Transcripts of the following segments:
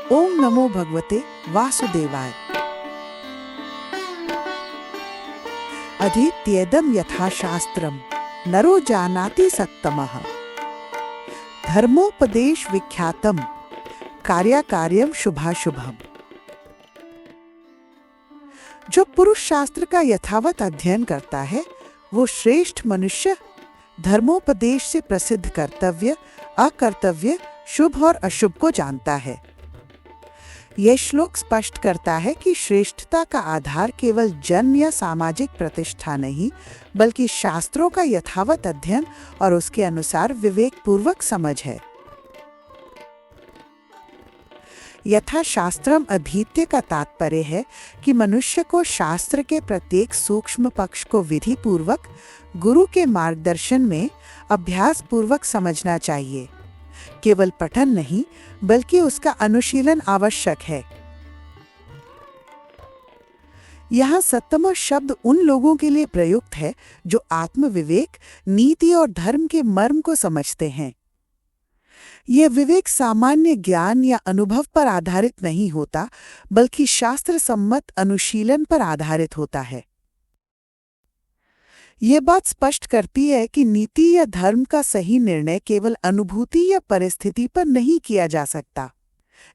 ओम नमो भगवते वासुदेवाय। अधीत्येदं यथा शास्त्रम नरो जानाति सत्तमः। धर्मोपदेश विख्यातम कार्याकार्यम शुभाशुभम। जो पुरुष शास्त्र का यथावत अध्ययन करता है वो श्रेष्ठ मनुष्य धर्मोपदेश से प्रसिद्ध कर्तव्य, अकर्तव्य, शुभ और अशुभ को जानता है। यह श्लोक स्पष्ट करता है कि श्रेष्ठता का आधार केवल जन्म या सामाजिक प्रतिष्ठा नहीं, बल्कि शास्त्रों का यथावत अध्ययन और उसके अनुसार विवेकपूर्वक समझ है। यथा शास्त्रम अधीत्य का तात्पर्य है कि मनुष्य को शास्त्र के प्रत्येक सूक्ष्म पक्ष को विधि पूर्वक गुरु के मार्गदर्शन में अभ्यास पूर्वक समझना चाहिए। केवल पठन नहीं, बल्कि उसका अनुशीलन आवश्यक है। यहाँ सत्तम शब्द उन लोगों के लिए प्रयुक्त है जो आत्मविवेक, नीति और धर्म के मर्म को समझते हैं। यह विवेक सामान्य ज्ञान या अनुभव पर आधारित नहीं होता, बल्कि शास्त्र सम्मत अनुशीलन पर आधारित होता है। यह बात स्पष्ट करती है कि नीति या धर्म का सही निर्णय केवल अनुभूति या परिस्थिति पर नहीं किया जा सकता।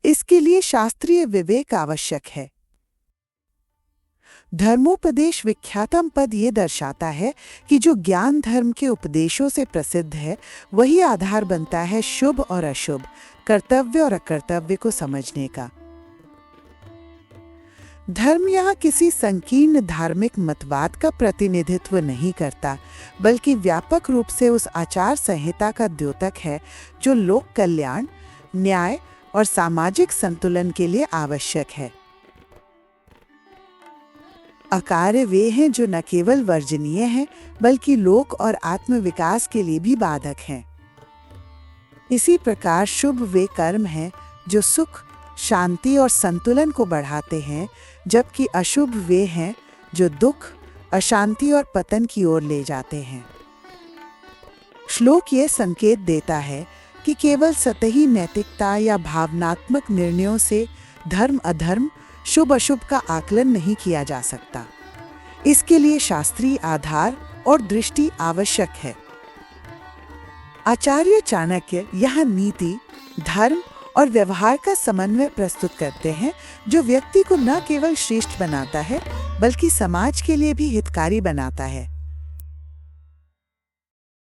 इसके लिए शास्त्रीय विवेक आवश्यक है। धर्मोपदेश विख्यातम पद ये दर्शाता है कि जो ज्ञान धर्म के उपदेशों से प्रसिद्ध है वही आधार बनता है शुभ और अशुभ, कर्तव्य और अकर्तव्य को समझने का। धर्म यहाँ किसी संकीर्ण धार्मिक मतवाद का प्रतिनिधित्व नहीं करता, बल्कि व्यापक रूप से उस आचार संहिता का द्योतक है जो लोक कल्याण, न्याय और सामाजिक संतुलन के लिए आवश्यक है। अकार्य वे हैं जो न केवल वर्जनीय हैं, बल्कि लोक और आत्म विकास के लिए भी बाधक हैं। इसी प्रकार शुभ वे कर्म हैं जो सुख, शांति और संतुलन को बढ़ाते हैं, जबकि अशुभ वे हैं जो दुख, अशांति और पतन की ओर ले जाते हैं। श्लोक ये संकेत देता है कि केवल सतही नैतिकता या भावनात्मक निर्णयों से धर्म अधर्म, शुभ अशुभ का आकलन नहीं किया जा सकता। इसके लिए शास्त्रीय आधार और दृष्टि आवश्यक है। आचार्य चाणक्य यहाँ नीति, धर्म और व्यवहार का समन्वय प्रस्तुत करते हैं, जो व्यक्ति को न केवल श्रेष्ठ बनाता है, बल्कि समाज के लिए भी हितकारी बनाता है।